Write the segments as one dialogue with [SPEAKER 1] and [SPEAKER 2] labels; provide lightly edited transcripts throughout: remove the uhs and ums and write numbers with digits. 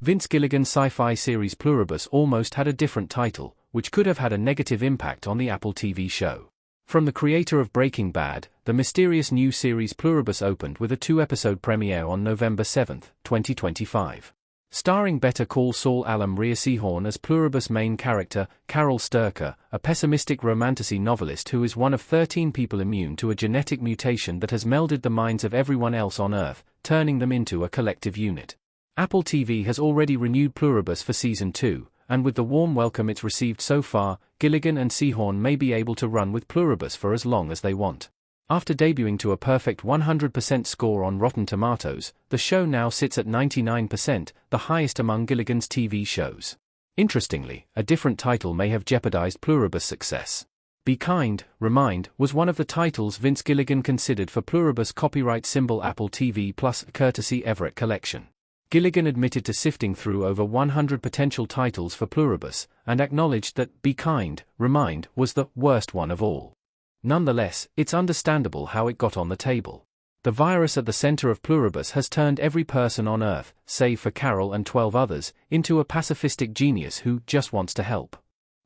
[SPEAKER 1] Vince Gilligan's sci-fi series Pluribus almost had a different title, which could have had a negative impact on the Apple TV show. From the creator of Breaking Bad, the mysterious new series Pluribus opened with a 2-episode premiere on November 7, 2025. Starring Better Call Saul alum Rhea Seehorn as Pluribus' main character, Carol Sturcker, a pessimistic romantasy novelist who is one of 13 people immune to a genetic mutation that has melded the minds of everyone else on Earth, turning them into a collective unit. Apple TV has already renewed Pluribus for Season 2, and with the warm welcome it's received so far, Gilligan and Seehorn may be able to run with Pluribus for as long as they want. After debuting to a perfect 100% score on Rotten Tomatoes, the show now sits at 99%, the highest among Gilligan's TV shows. Interestingly, a different title may have jeopardized Pluribus' success. Be Kind, Remind was one of the titles Vince Gilligan considered for Pluribus' copyright symbol Apple TV Plus courtesy Everett Collection. Gilligan admitted to sifting through over 100 potential titles for Pluribus, and acknowledged that Be Kind, Remind was the worst one of all. Nonetheless, it's understandable how it got on the table. The virus at the center of Pluribus has turned every person on Earth, save for Carol and 12 others, into a pacifistic genius who just wants to help.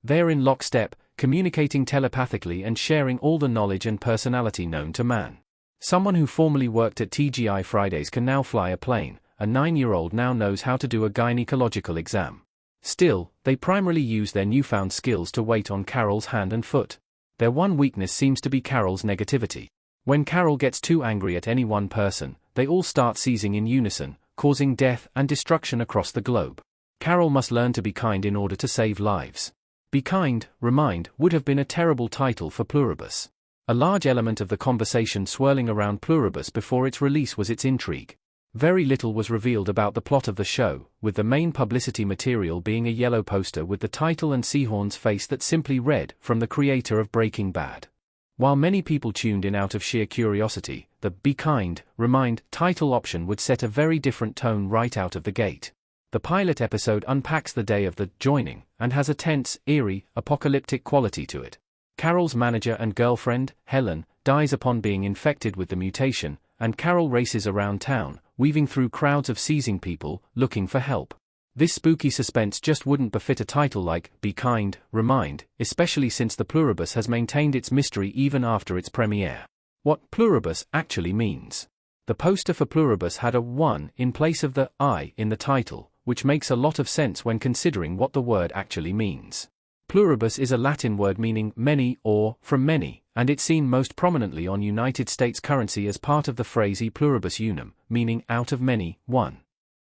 [SPEAKER 1] They're in lockstep, communicating telepathically and sharing all the knowledge and personality known to man. Someone who formerly worked at TGI Fridays can now fly a plane. A 9-year-old now knows how to do a gynecological exam. Still, they primarily use their newfound skills to wait on Carol's hand and foot. Their one weakness seems to be Carol's negativity. When Carol gets too angry at any one person, they all start seizing in unison, causing death and destruction across the globe. Carol must learn to be kind in order to save lives. Be Kind, Remind would have been a terrible title for Pluribus. A large element of the conversation swirling around Pluribus before its release was its intrigue. Very little was revealed about the plot of the show, with the main publicity material being a yellow poster with the title and Seehorn's face that simply read, "From the creator of Breaking Bad." While many people tuned in out of sheer curiosity, the Be Kind, Remind title option would set a very different tone right out of the gate. The pilot episode unpacks the day of the joining, and has a tense, eerie, apocalyptic quality to it. Carol's manager and girlfriend, Helen, dies upon being infected with the mutation, and Carol races around town, weaving through crowds of seizing people, looking for help. This spooky suspense just wouldn't befit a title like Be Kind, Remind, especially since the Pluribus has maintained its mystery even after its premiere. What Pluribus actually means. The poster for Pluribus had a 1 in place of the I in the title, which makes a lot of sense when considering what the word actually means. Pluribus is a Latin word meaning many or from many, and it's seen most prominently on United States currency as part of the phrase e pluribus unum, meaning out of many, one.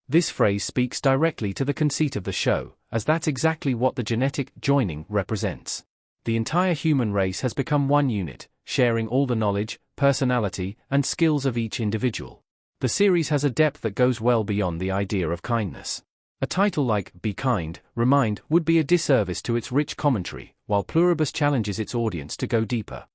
[SPEAKER 1] This phrase speaks directly to the conceit of the show, as that's exactly what the genetic joining represents. The entire human race has become one unit, sharing all the knowledge, personality, and skills of each individual. The series has a depth that goes well beyond the idea of kindness. A title like Be Kind, Remind would be a disservice to its rich commentary, while Pluribus challenges its audience to go deeper.